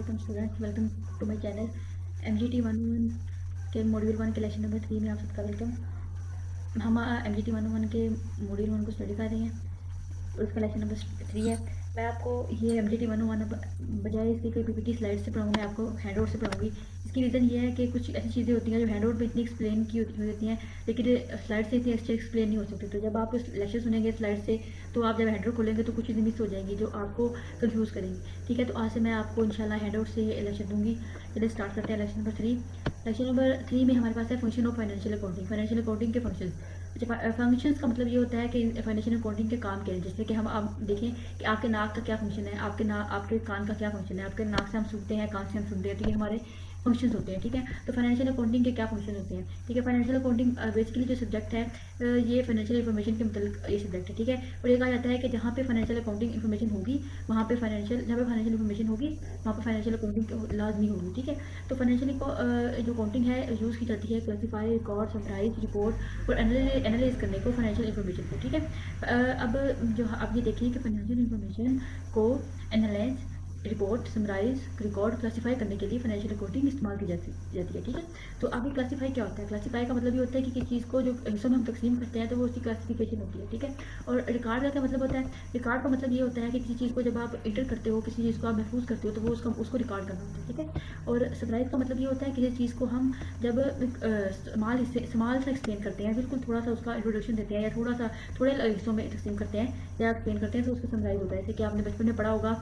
Welcome students, welcome to my channel. MGT 101 के module 1 के lecture number 3 में आप सबका वेलकम। हम MGT 101 के मॉड्यूल 1 को स्टडी कर रहे हैं, उसका लेक्चर नंबर 3 है। मैं आपको ये MGT 101 बजाय इसके कोई PPT स्लाइड से पढ़ाऊँगी, मैं आपको हैंड आउट से पढ़ाऊँगी। इसकी रीज़न ये है कि कुछ ऐसी चीज़ें होती हैं जो हैंड आउट में इतनी एक्सप्लेन की होती हैं, लेकिन स्लाइड से इतनी अच्छे एक्सप्लेन नहीं हो सकती। तो जब आप लेक्चर सुनेंगे स्लाइड से, तो आप जब हैंड आउट खोलेंगे तो कुछ चीज़ें मिस हो जाएंगी जो आपको कंफ्यूज करेंगी। ठीक है, तो आज से मैं आपको इंशाल्लाह हैंड आउट से लेक्चर दूंगी। चलिए स्टार्ट करते हैं लेक्चर नंबर 3। लेक्चर नंबर 3 में हमारे पास है function of financial accounting. Financial accounting के फंक्शन। अच्छा, फंक्शंस का मतलब ये होता है कि फाइनेंशियल अकाउंटिंग के काम क्या है। जैसे कि हम आप देखें कि आपके नाक का क्या फंक्शन है, आपके कान का क्या फंक्शन है। आपके नाक से हम सुनते हैं, कान से हम सुनते हैं, तो ये हमारे फंक्शंस होते हैं। ठीक है, तो फाइनेंशियल अकाउंटिंग के क्या फंक्शन होते हैं। ठीक है, फाइनेंशियल अकाउंटिंग बेसिकली जो सब्जेक्ट है, ये फाइनेंशियल इन्फॉर्मेशन के मतलब ये सब्जेक्ट है। ठीक है, और ये कहा जाता है कि जहाँ पे फाइनेंशियल अकाउंटिंग इन्फॉर्मेशन होगी, जहाँ पे फाइनेंशियल इन्फॉर्मेशन होगी, वहाँ पे फाइनेंशियल अकाउंटिंग लाजमी होगी। ठीक है, तो फाइनेंशियल जो अकाउंटिंग है यूज़ की जाती है क्लासीफाई, रिकॉर्ड, समराइज, रिपोर्ट और एनालाइज करने को फाइनेंशियल इन्फॉर्मेशन को। ठीक है, अब जो आप ये देखिए कि फाइनेंशियल इन्फॉर्मेशन को analyse, report, summarise, record, classify करने के लिए फाइनेंशियल अकाउंटिंग इस्तेमाल की जाती है। ठीक है, तो अभी क्लासीफाई क्या होता है। क्लासीफाई का मतलब ये होता है कि किसी चीज़ को जो हिस्सों में हम तकसीम करते हैं तो वो उसकी क्लासिफिकेशन होती है। ठीक है, और रिकॉर्ड का क्या मतलब होता है। रिकॉर्ड का मतलब ये होता है कि किसी चीज़ को जब आप इंटर करते हो, किसी चीज़ को आप महफूज करते हो, तो वो उसको रिकॉर्ड करना होता है। ठीक है, और समराइज का मतलब ये होता है किसी चीज़ को हम जब स्मॉल सा एक्सप्लेन करते हैं, बिल्कुल थोड़ा सा उसका इंट्रोडक्शन देते हैं या थोड़े हिस्सों में तकसीम करते हैं या एक्सप्लेन करते हैं, तो उसको समराइज होता है। जैसे कि आपने बचपन में पढ़ा होगा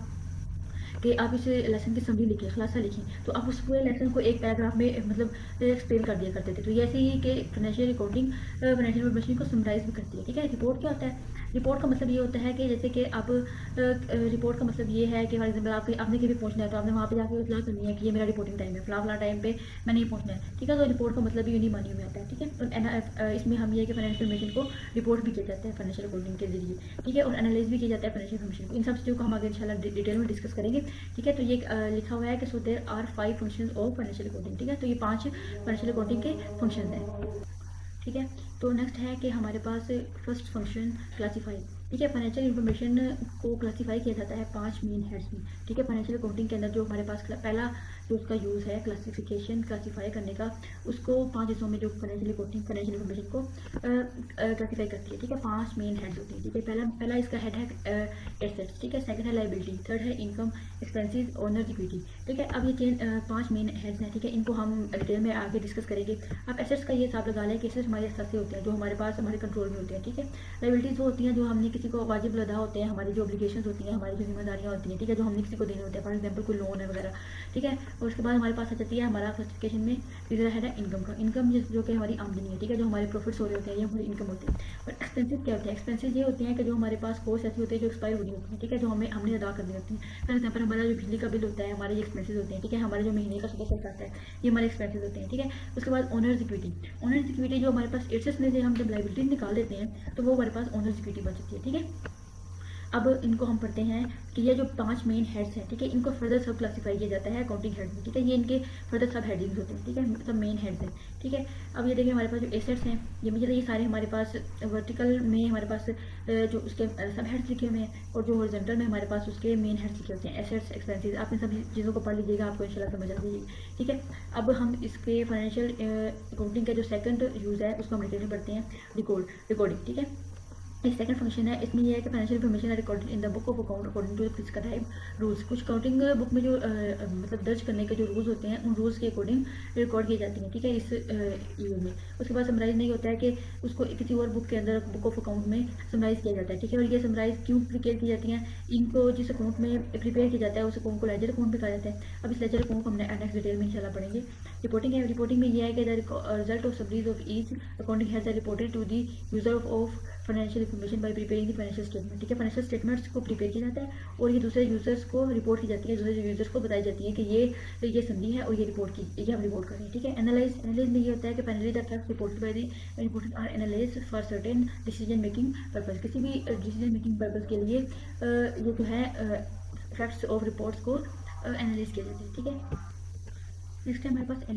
कि आप इस लेसन की समरी लिखिए, खुलासा लिखिए, तो आप उस पूरे लेसन को एक पैराग्राफ में मतलब एक्सप्लेन कर दिया करते थे। तो ऐसे ही कि फाइनेंशियल अकाउंटिंग फाइनेंशियल इन्फॉर्मेशन को समराइज भी करती है। ठीक है, रिपोर्ट क्या होता है। रिपोर्ट का मतलब ये होता है कि जैसे कि आप रिपोर्ट का मतलब ये है कि फॉर एग्जाम्पल आपने कहीं पहुंचना है, तो आपने वहाँ पे जाकर इतला करनी है कि ये मेरा रिपोर्टिंग टाइम है, फला टाइम पे मैंने ये पहुंचना है। ठीक है, तो रिपोर्ट का मतलब यूनी मानी में आता है। ठीक है, और इसमें हम ये कि फाइनेंशियल इन्फॉर्मेशन को रिपोर्ट भी किया जाता है फाइनेंशियल अकाउंटिंग के जरिए। ठीक है, और एनालाइज भी किया जाता है फाइनेंशियल इन्फॉर्मेशन को। इन सब चीज़ों को हम आगे इंशाल्लाह डिटेल में डिस्कस करेंगे। ठीक है, तो ये लिखा हुआ है कि so there are 5 functions of financial accounting. ठीक है, तो ये 5 फाइनेंशियल अकाउंटिंग के फंक्शंस हैं। ठीक है, तो नेक्स्ट है कि हमारे पास फर्स्ट फंक्शन क्लासीफाई। ठीक है, फाइनेंशियल इन्फॉर्मेशन को क्लासीफाई किया जाता है 5 मेन हेड्स में। ठीक है, फाइनेंशियल अकाउंटिंग के अंदर जो हमारे पास पहला जो उसका यूज़ है क्लासिफिकेशन, क्लासीफाई करने का, उसको 5 हिस्सों में जो फाइनेंशियल अकाउंटिंग फाइनेंशियल इन्फॉर्मेशन को क्लासीफाई करती है। ठीक है, 5 मेन हेड्स होते हैं। ठीक है, पहला इसका हेड है एसेट्स। ठीक है, सेकंड है लाइबिलिटी, थर्ड है इनकम, एक्सपेंसेस, ओनर्स इक्विटी। ठीक है, अब ये 5 मेन हेड्स हैं। ठीक है, इनको हम डिटेल में आगे डिस्कस करेंगे। अब एसेट्स का ये हिसाब लगा लें कि एसेट्स हमारे सस्ते होते हैं, जो हमारे पास हमारे कंट्रोल में होते हैं। ठीक है, लाइबिलिटीज वो होती हैं जो हमने किसी को वाजिब लदा होते हैं, हमारी जो ऑब्लिगेशंस होती हैं, हमारी जो जिम्मेदारियां होती हैं। ठीक है, जो हमने किसी को देने होते हैं, फॉर एग्जाम्पल कोई लोन है वगैरह। ठीक है, और उसके बाद हमारे पास आ जाती है हमारा क्लासिफिकेशन में तीसरा है इनकम का। इनकम जो कि हमारी आमदनी है। ठीक है, जो हमारे प्रॉफिट्स हो रहे होते हैं, ये हमारी इनकम होती है। और एक्सपेंसेस क्या होते हैं। एक्सपेंसेस ये होते हैं कि जो हमारे पास कॉस्ट ऐसी होती है जो एक्सपायर हो रही होती है। ठीक है, जो हमने अदा करनी होती है। फॉर एग्जाम्पल हमारा जो बिजली का बिल होता है, हमारे ये एक्सपेंसेस होते हैं। ठीक है, हमारे जो महीने का सुबह चल जाता है, ये हमारे एक्सपेंसेस होते हैं। ठीक है, उसके बाद ओनर्स इक्विटी। ओनर्स इक्विटी जो हमारे पास एसेट्स में से हम जब लाइबिलिटीज निकाल देते हैं, तो वो हमारे पास ओनर्स इक्विटी बच जाती है। ठीक है, अब इनको हम पढ़ते हैं कि ये जो 5 मेन हेड्स हैं। ठीक है, इनको फर्दर सब क्लासीफाई किया जाता है अकाउंटिंग हेड्स में। ठीक है, ये इनके फर्दर सब हेडिंग्स होते हैं। ठीक है, मतलब मेन हेड्स हैं। ठीक है, अब ये देखिए हमारे पास जो एसेट्स हैं, ये मतलब ये सारे हमारे पास वर्टिकल में हमारे पास जो उसके सब हेड्स लिखे हुए हैं, और जो हॉरिजॉन्टल में हमारे पास उसके मेन हेड्स लिखे होते हैं, एसेट्स, एक्सपेंसेस। आप इन सभी चीज़ों को पढ़ लीजिएगा, आपको इंशाल्लाह समझ आ जाएगी। ठीक है, अब हम इसके फाइनेंशियल अकाउंटिंग का जो सेकंड यूज़ है उसको हम डिटेल में पढ़ते हैं, रिकॉर्डिंग। ठीक है, एक सेकंड फंक्शन है, इसमें यह है कि फाइनेंशियल इन्फॉर्मेशन है recorded in the book of account according to prescribe rules. कुछ अकाउंटिंग बुक में जो मतलब दर्ज करने के जो रूल्स होते हैं, उन रूल्स के अकॉर्डिंग रिकॉर्ड की जाती हैं। ठीक है, इस यूज में उसके बाद समराइज नहीं होता है कि उसको किसी और बुक के अंदर बुक ऑफ अकाउंट में समराइज किया जाता है। ठीक है, और ये समराइज क्यों प्रिपेयर की जाती हैं, इनको जिस अकाउंट में प्रिपेयर किया जाता है उस अकाउंट को लेजर अकाउंट भी कहा जाता है। अब इस लेजर अकाउंट को हमने नेक्स्ट डिटेल में इंशाल्लाह पढ़ेंगे। रिपोर्टिंग है, रिपोर्टिंग में यह है कि the result of summaries of each accounting has reported to the user of financial information by preparing the financial statement. ठीक है, फाइनेंशियल स्टेटमेंट्स को प्रिपेयर किया जाता है और ये दूसरे यूजर्स को रिपोर्ट की जाती है, दूसरे यूजर्स को बताई जाती है कि ये समझी है और ये हम रिपोर्ट करें। ठीक है, एनालाइज में ये होता है कि finally the facts reported by the reported are analyse for certain decision making purpose. किसी भी डिसीजन मेकिंग पर्पस के लिए ये जो है फैक्ट्स ऑफ रिपोर्ट्स को एनालाइज किया जाता है। ठीक है, नेक्स्ट है हमारे पास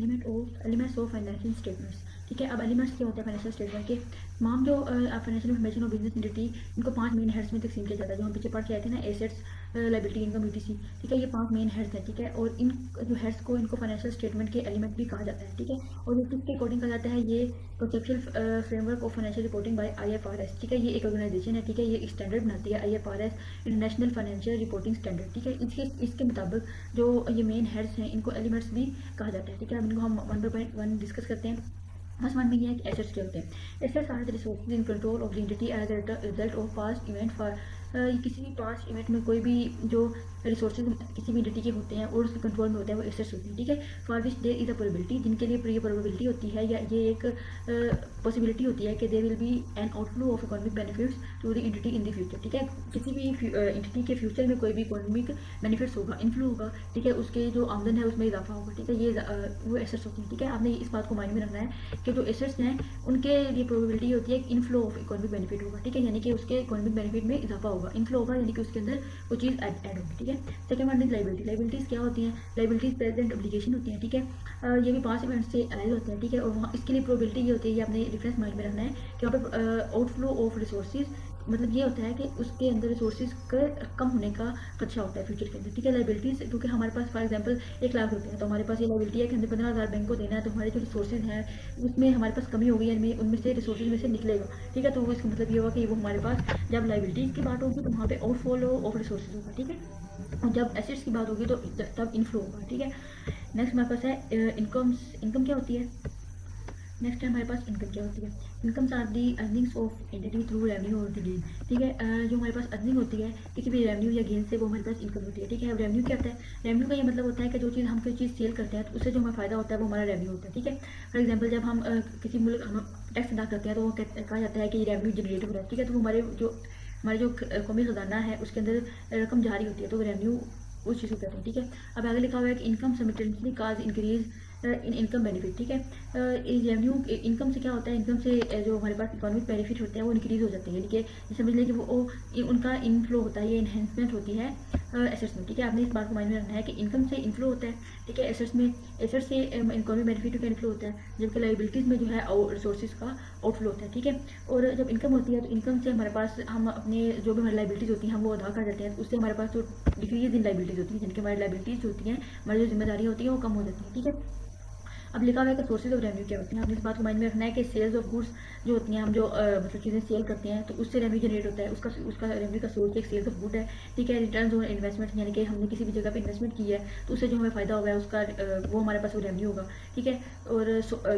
एलिमेंट्स ऑफ फाइनेंशियल स्टेटमेंट्स। ठीक है, अब एलिमेंट्स क्या होते हैं फाइनेंशियल स्टेटमेंट के। तमाम जो फाइनेंशियल इन्फॉर्मेशन और बिजनेस एंटिटी, इनको 5 मेन हेड्स में तकसीम किया जाता है, जो हम पीछे पढ़ के आए थे ना, एसेट्स, लाइबिलिटी, इनकम, यूटीसी, ठीक है। ये 5 मेन हेड्स हैं, ठीक है। और इन जो हेड्स को इनको फाइनेंशियल स्टेटमेंट के एलिमेंट भी कहा जाता है, ठीक है। और ये किसके अकॉर्डिंग कहा जाता है, ये conceptual framework of financial reporting by IFRS, ठीक है। ये एक ऑर्गेनाइजेशन है, ठीक है। ये स्टैंडर्ड बनाती है, IFRS, international financial reporting standard, ठीक है। इसके मुताबिक जो ये मेन हेड्स हैं इनको एलिमेंट्स भी कहा जाता है, ठीक है। अब इनको हम 1 बाय 1 डिस्कस करते हैं। फर्स्ट वन में ये है कि एसेट्स क्या होते हैं। Assets are the resources in control of the entity as a result of past event for किसी भी पास्ट इवेंट में कोई भी जो रिसोर्सेज किसी भी एंटिटी के होते हैं और उसके कंट्रोल में होते हैं वो एसेट्स होते हैं, ठीक है। For which there is a probability, जिनके लिए ये प्रोबेबिलिटी होती है या ये एक पॉसिबिलिटी होती है कि there will be an outflow of economic benefits to the entity in the future, ठीक है। किसी भी एंटिटी के फ्यूचर में कोई भी इकोनॉमिक बेनिफिट्स होगा, इन्फ्लो होगा, ठीक है, उसके जो आमदन है उसमें इजाफा होगा, ठीक है। ये वो एसेट्स होती हैं, ठीक है। आपने इस बात को माइंड में रखना है कि जो एसेट्स हैं उनके लिए प्रोबेबिलिटी होती है इनफ्लो ऑफ इकोनॉमिक बेनिफिट होगा, ठीक है, यानी कि उसके इकोनॉमिक बेनिफिट में इजाफा होगा, इनफ्लो होगा यानी कि उसके अंदर वो चीज़ ऐड होगी, ठीक है। Second one is liability. Liabilities क्या होती हैं, लाइबिलिटीज़ प्रेजेंट ऑब्लिगेशन होती हैं, ठीक है। ये भी 5 इवेंट से अलाइव होते हैं, ठीक है। और वहाँ इसके लिए प्रोबेबिलिटी ये होती है, ये अपने रेफरेंस माइंड में रखना है कि वहाँ पर आउटफ्लो ऑफ रिसोर्सेज, मतलब ये होता है कि उसके अंदर रिसोर्सेज का कम होने का खदशा होता है फ्यूचर के अंदर, ठीक है। लाइबिलिटीज़ क्योंकि हमारे पास फॉर एग्जांपल 1 लाख रुपए है तो हमारे पास ये लाइबिलिटी है कि हमें 15,000 बैंक को देना है, तो हमारे जो रिसोर्सेज हैं उसमें हमारे पास कमी होगी यानी उनमें से रिसोर्सेज में से निकलेगा, ठीक है। तो वो इसका मतलब ये होगा कि वो हमारे पास जब लाइबिलिटीज़ की बात होगी तो वहाँ पे आउटफ्लो ऑफ रिसोर्सेज होगा, ठीक है। और जब एसेट्स की बात होगी तो तब इनफ्लो होगा, ठीक है। नेक्स्ट हमारे पास है इनकम क्या होती है। नेक्स्ट है हमारे पास इनकम क्या होती है। Incomes are the earnings of entity through revenue और द गेन, ठीक है। जो हमारे पास अर्निंग होती है किसी भी रेवेन्यू या गेन से वो हमारे पास इनकम होती है, ठीक है। अब रेवेन्यू क्या होता है, रेवेन्यू का ये मतलब होता है कि जो चीज़ हम कोई चीज़ सेल करते हैं तो उससे जो हमें फ़ायदा होता है वो हमारा रेवेन्यू होता है, ठीक है। फॉर एग्जाम्पल जब हम किसी मुल्क हम टैक्स अदा करते हैं तो वो कहा जाता है कि रेवेन्यू जनरेट हो रहा है, ठीक है। तो वो हमारे जो कौमी खजाना है उसके अंदर रकम जारी होती है तो रेवेन्यू उस चीज़ को कहते हैं, ठीक है। अब आगे लिखा हुआ है कि income simultaneously cause increase in income benefit, ठीक है। रेवेन्यू इनकम से क्या होता है, इनकम से जो हमारे पास इकोनॉमिक बेनिफिट होते हैं वो इंक्रीज हो जाते हैं, यानी कि समझ लें कि वो उनका इनफ्लो होता है, ये इन्हेंसमेंट होती है एसेट्स में, ठीक है। आपने इस बात को माइंड में रखना है कि इनकम से इनफ्लो होता है, ठीक है, एसेट्स में, एसेट्स से इकोनॉमिक बेनिफिट का इनफ्लो होता है, जबकि लाइबिलिटीज़ में जो है रिसोर्सेज का आउटफ्लो होता है, ठीक है। और जब इनकम होती है तो इनकम से हमारे पास हम अपने जो भी हमारी लाइबिलिटीज़ होती हैं हम वो अदा कर देते हैं, तो उससे हमारे पास जो डिक्रीज इन लाइबिलिटीज़ होती हैं, जिनकी हमारी लाइबिलिटीज़ होती हैं, हमारी जो जिम्मेदारी होती है वो कम हो जाती है, ठीक है। अब लिखा हुआ है कि सोर्सेज ऑफ रेवेन्यू क्या होती हैं। आपने इस बात को माइंड में रखना है कि सेल्स ऑफ गुड्स जो होती हैं, हम जो मतलब चीज़ें सेल करते हैं तो उससे रेवेन्यू जनरेट होता है, उसका रेवेन्यू का सोर्स एक सेल्स ऑफ गुड है, ठीक है। रिटर्न ऑन इन्वेस्टमेंट यानी कि हमने किसी भी जगह पे इन्वेस्टमेंट की है तो उससे जो हमें फ़ायदा होगा उसका वो हमारे पास वो रेवेन्यू होगा, ठीक है। और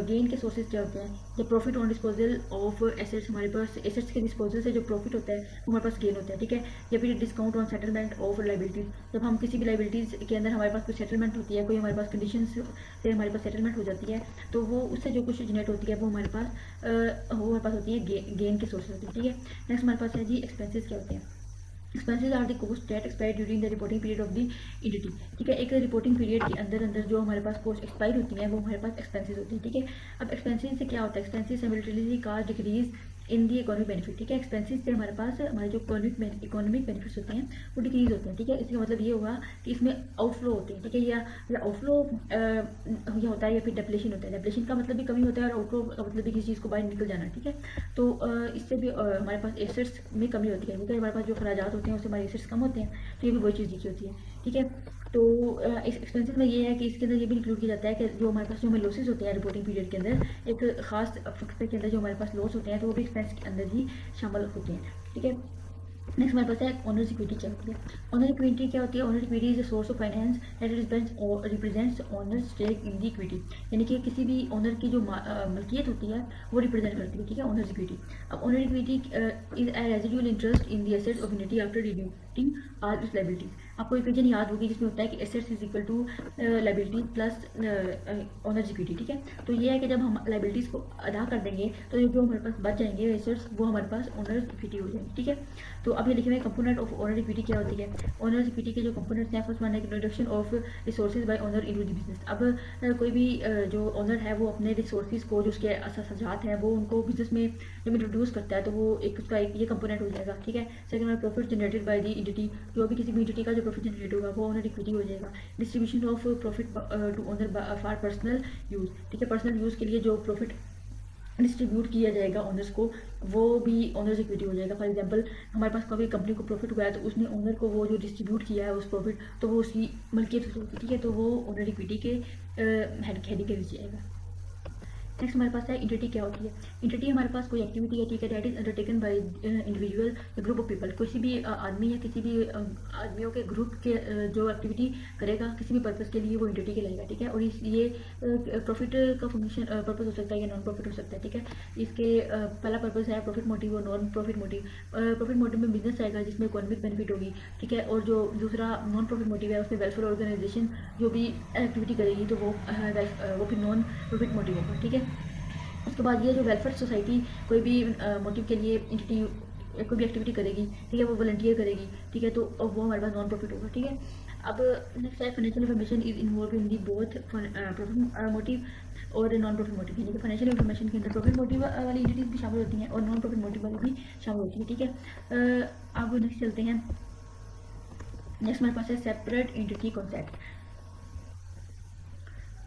गेन के सोर्सेज क्या होते हैं, जब profit on disposal of assets, हमारे पास एसेट्स के डिस्पोजल से जो प्रॉफिट होता है वो हमारे पास गेन होता है, ठीक है। या फिर discount on settlement of liabilities, जब हम किसी भी लाइबिलिटीज़ के अंदर हमारे पास कोई सेटलमेंट होती है, कोई हमारे पास कंडीशन से हमारे पास सेटलमेंट हो जाती है तो वो उससे जो कुछ जनरेट होती है वो हमारे पास होती है गेन के सोर्सेज होती है, ठीक है। नेक्स्ट हमारे पास है जी एक्सपेंसेस क्या होते हैं। Expenses are the cost that expire during the reporting period of the entity, ठीक है। एक रिपोर्टिंग पीरियड के अंदर अंदर जो हमारे पास कॉस्ट एक्सपायर होती हैं वो हमारे पास एक्सपेंसेस होती है, ठीक है। अब एक्सपेंसेस से क्या होता है, expenses similarly cost decrease in the economic benefit, ठीक है। एक्सपेंसेस से हमारे पास हमारे जो इकोनॉमिक बेनिफिट्स होते हैं वो डिक्रीज होते हैं, ठीक है। इसका मतलब ये होगा कि इसमें आउटफ्लो होते हैं, ठीक है। या आउटफ्लो ये होता है या फिर डेप्लेशन होता है। डेप्लेशन का मतलब भी कमी होता है और आउटफ्लो का मतलब भी किसी चीज़ को बाहर निकल जाना, ठीक है। तो इससे भी हमारे पास एसेट्स में कमी होती है, क्योंकि हमारे पास जो खराजात होते हैं उससे हमारे एसेट्स कम होते हैं, तो ये भी वही चीज़ लिखी होती है, ठीक है। तो इस एक्सपेंसेस में ये है कि इसके अंदर ये भी इंक्लूड किया जाता है कि जो हमारे पास जो हमें लॉसेस होते हैं रिपोर्टिंग पीरियड के अंदर, एक खास वक्त के अंदर जो हमारे पास लॉस होते हैं तो वो भी एक्सपेंस के अंदर ही शामिल होते हैं, ठीक है। नेक्स्ट हमारे पास है ओनर्स इक्विटी क्या होती है। ओनर इक्विटी क्या होती है, owner equity is a source of finance that represents owner stake in the equity, यानी कि किसी भी ओनर की जो मलकियत होती है वो रिप्रेजेंट करती है, ठीक है, ओनर्स इक्विटी। अब owner equity is a residual interest in the assets of entity after deducting all its liabilities. आपको इक्वेशन याद होगी जिसमें होता है कि assets is equal to liabilities plus owners equity, ठीक है। तो ये है कि जब हम लायबिलिटीज़ को अदा कर देंगे तो जो हमारे पास बच जाएंगे एसेट्स वो हमारे पास ओनर्स इक्विटी हो जाएंगे, ठीक है। तो अब ये लिखे हुए कंपोनेंट ऑफ ओनर इक्विटी क्या होती है। ओनर इक्विटी के जो कंपोनेंट्स हैं, फर्स्ट वन है reduction of resources by owner into the business. अब कोई भी जो ओनर है वो अपने रिसोर्सेज को जो उसके असाजात हैं वो उनको बिजनेस में जब इंट्रोड्यूस करता है तो वो एक उसका एक ये कंपोनेंट हो जाएगा, ठीक है। सेकंड है profit generated by the entity, जो भी किसी भी एंटिटी का जो प्रॉफिट जनरेट होगा वो ओनर इक्विटी हो जाएगा। Distribution of profit to owner for personal use, ठीक है, पर्सनल यूज़ के लिए जो प्रॉफिट डिस्ट्रीब्यूट किया जाएगा ओनर्स को, वो भी ओनर्स इक्विटी हो जाएगा। फॉर एग्जांपल हमारे पास कभी कंपनी को प्रॉफिट हुआ है तो उसने ओनर को वो जो डिस्ट्रीब्यूट किया है उस प्रॉफिट, तो वो उसकी मल्कियत होगी, ठीक है, तो वो ओनर इक्विटी के हेडिंग के नीचे आएगा। नेक्स्ट हमारे पास है इंटिटी। क्या होती है इंटिटी? हमारे पास कोई एक्टिविटी है, ठीक है, that is undertaken by individual या ग्रुप ऑफ पीपल। किसी भी आदमी या किसी भी आदमियों के ग्रुप के जो एक्टिविटी करेगा किसी भी पर्पज़ के लिए, वो इंटिटी कहलाएगा, ठीक है। और ये प्रॉफिट का फंक्शन पर्पज़ हो सकता है या नॉन प्रॉफिट हो सकता है, ठीक है। इसके पहला पर्पज़ है प्रॉफिट मोटिव और non profit motive. Profit motive में बिजनेस आएगा जिसमें इकोनॉमिक बेनिफिट होगी, ठीक है, और जो दूसरा नॉन प्रॉफिट मोटिव है उसमें वेलफेयर ऑर्गेनाइजेशन जो भी एक्टिविटी करेगी तो वो फिर नॉन प्रॉफिट मोटिव होगा, ठीक है। उसके बाद ये जो वेलफेयर सोसाइटी कोई भी मोटिव के लिए एंटिटी कोई भी एक्टिविटी करेगी, ठीक है, वो वॉलंटियर करेगी, ठीक है, तो वो हमारे पास नॉन प्रॉफिट होगा, ठीक है। अब नेक्स्ट है financial information is involve in the both profit motive और नॉन प्रॉफिट मोटिव, यानी कि फाइनेंशियल इन्फॉर्मेशन के अंदर प्रॉफिट मोटिव वाली एंटिटीज भी शामिल होती हैं और नॉन प्रॉफिट मोटिव वाली भी शामिल होती है, ठीक है। अब नेक्स्ट चलते हैं। नेक्स्ट हमारे पास है सेपरेट एंटिटी कॉन्सेप्ट।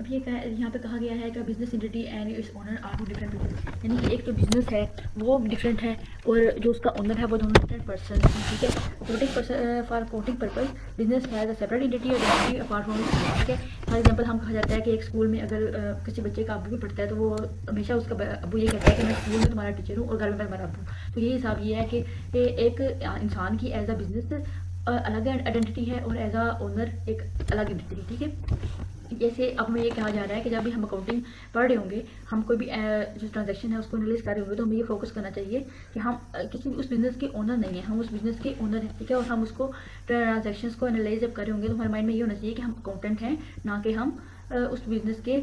अब ये यहाँ पे कहा गया है कि business entity and its owner are two different people, यानी कि एक तो बिजनेस है वो डिफरेंट है और जो उसका ओनर है वो दोनों डिफरेंट पर्सन हैं, ठीक है। Coating for coating purpose business has a separate entity और एंटिटी अपार्ट फ्रॉम, ठीक है। फॉर एग्जांपल हम कहा जाता है कि एक स्कूल में अगर किसी बच्चे का अब्बू भी पढ़ता है तो वो हमेशा उसका अब्बू ये कहता है कि मैं स्कूल में तुम्हारा टीचर हूँ और घर में मैं तुम्हारा अब्बू। तो ये हिसाब ये है कि एक इंसान की एज अ बिजनेस अलग आइडेंटिटी है और एज अ ओनर एक अलग आइडेंटिटी, ठीक है। जैसे अब हमें ये कहा जा रहा है कि जब भी हम अकाउंटिंग पढ़ रहे होंगे, हम कोई भी जो ट्रांजैक्शन है उसको एनालाइज कर रहे होंगे, तो हमें ये फोकस करना चाहिए कि हम किसी भी उस बिज़नेस के ओनर नहीं है, हम उस बिज़नेस के ओनर हैं, ठीक है। और हम उसको ट्रांजैक्शंस को एनालाइज जब कर रहे होंगे तो हमारे माइंड में ये होना चाहिए कि हम अकाउंटेंट हैं, ना कि हम उस बिज़नेस के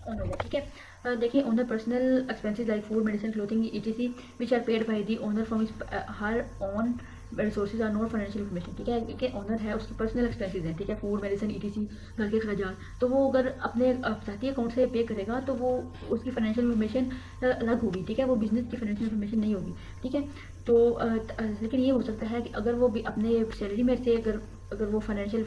ओनर है, ठीक है। देखिए owner personal expenses like food medicine clothing ETC which are paid by the owner from her own resources are not financial information, ठीक है। कि ओनर है उसकी पर्सनल एक्सपेंसेस हैं, ठीक है, फूड मेडिसिन ईटीसी घर के खर्चात, तो वो अगर अपने जाती अकाउंट से पे करेगा तो वो उसकी फाइनेंशियल इन्फॉर्मेशन अलग होगी, ठीक है, वो बिजनेस की फाइनेंशियल इन्फॉर्मेशन नहीं होगी, ठीक है। तो लेकिन ये हो सकता है कि अगर वो भी अपने सैलरी में से अगर वो फाइनेंशियल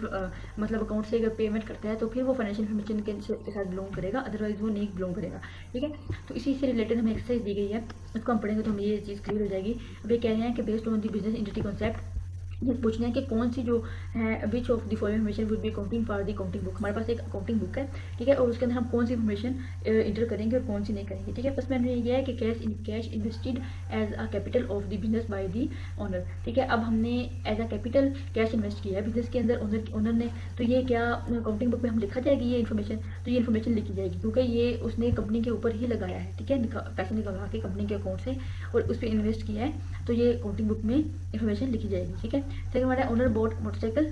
मतलब अकाउंट से अगर पेमेंट करता है तो फिर वो फाइनेंशियल इन्फॉर्मेशन के साथ बिलोंग करेगा, अदरवाइज वो नहीं बिलोंग करेगा, ठीक है। तो इसी से रिलेटेड हमें एक्सरसाइज दी गई है, इसको हम पढ़ेंगे तो हमें ये चीज़ क्लियर हो जाएगी। अब ये कह रहे हैं कि based on the business entity concept ये पूछना है कि कौन सी जो है which of the following information would be accounting for the accounting book. हमारे पास एक अकाउंटिंग बुक है, ठीक है, और उसके अंदर हम कौन सी इन्फॉर्मेशन इंटर करेंगे और कौन सी नहीं करेंगे, ठीक है। फर्स्ट में ये है कि cash invested as a capital of the business by the owner, ठीक है। अब हमने as a capital cash invest किया है बिजनेस के अंदर ओनर ने, तो ये क्या अकाउंटिंग बुक में हम लिखा जाएगी ये इन्फॉर्मेशन, तो ये इन्फॉर्मेशन लिखी जाएगी क्योंकि ये उसने कंपनी के ऊपर ही लगाया है, ठीक है, पैसे निकलवा के कंपनी के अकाउंट से और उस पर इन्वेस्ट किया है, तो ये अकाउंटिंग बुक में इन्फॉर्मेशन लिखी जाएगी, ठीक है। सेकंड हमारा ओनर बोट मोटरसाइकिल,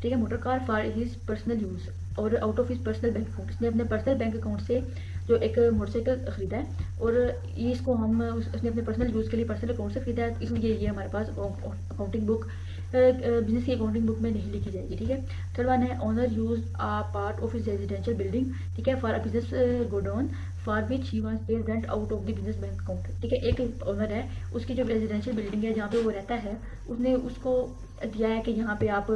ठीक है, motor car for his personal use और out of his personal bank account, इसने अपने पर्सनल बैंक अकाउंट से जो एक मोटरसाइकिल ख़रीदा है और ये इसको हम उसने अपने पर्सनल यूज़ के लिए पर्सनल अकाउंट से ख़रीदा है, इसलिए ये हमारे पास अकाउंटिंग बुक बिजनेस की अकाउंटिंग बुक में नहीं लिखी जाएगी, ठीक है। थर्ड वन है owner use a part of his residential building, ठीक है, for a business godown for which he was paid rent out of the business bank account, ठीक है। एक ओनर है उसकी जो रेजिडेंशियल बिल्डिंग है जहाँ पे वो रहता है उसने उसको दिया है कि यहाँ पे आप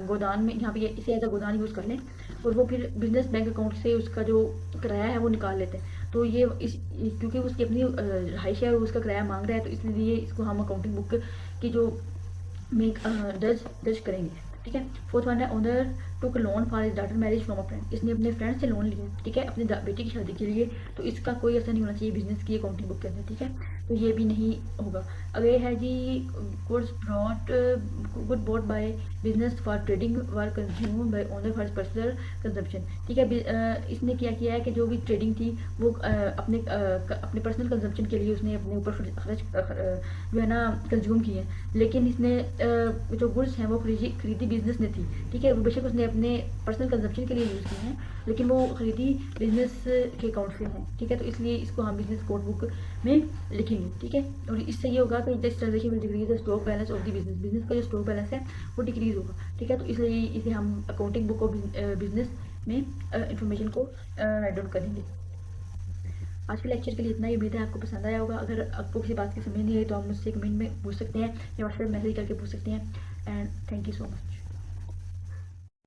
गोदान में यहाँ पे इसे एज अ गोदान यूज़ कर लें और वो फिर बिजनेस बैंक अकाउंट से उसका जो किराया है वो निकाल लेते हैं, तो ये क्योंकि उसकी अपनी रहाइश है और उसका किराया मांग रहा है तो इसलिए इसको हम अकाउंटिंग बुक की जो में दर्ज करेंगे, ठीक है। फोर्थ वन है owner took loan for his daughter marriage from a friend, इसने अपने फ्रेंड से लोन लिया, ठीक है, अपनी बेटी की शादी के लिए, तो इसका कोई असर नहीं होना चाहिए बिजनेस की अकाउंटिंग बुक के अंदर, ठीक है, तो ये भी नहीं होगा। अब ये है जी good bought by business for trading were consume by owner for personal consumption, ठीक है। इसने क्या किया है कि जो भी ट्रेडिंग थी वो अपने पर्सनल कंजम्पशन के लिए उसने अपने ऊपर खर्च जो है ना कंज्यूम किए, लेकिन इसने जो गुड्स हैं वो खरीदी बिजनेस ने थी, ठीक है, बेशक उसने अपने पर्सनल कंजम्पशन के लिए यूज़ किए हैं लेकिन वो खरीदी बिजनेस के अकाउंट से हैं, ठीक है, तो इसलिए इसको हम बिजनेस कोड बुक में लिखेंगे, ठीक है। और इससे ये होगा कि this transaction will decrease the stock balance of the business का जो स्टॉक बैलेंस है वो डिक्रीज होगा, ठीक है, तो इसलिए इसे हम अकाउंटिंग बुक ऑफ बिजनेस में इंफॉर्मेशन को राइट डाउन करेंगे। आज के लेक्चर के लिए इतना ही, उम्मीद है आपको पसंद आया होगा। अगर आपको किसी बात की समझ नहीं आई तो आप मुझसे कमेंट में पूछ सकते हैं या व्हाट्सएप मैसेज करके पूछ सकते हैं। And thank you so much.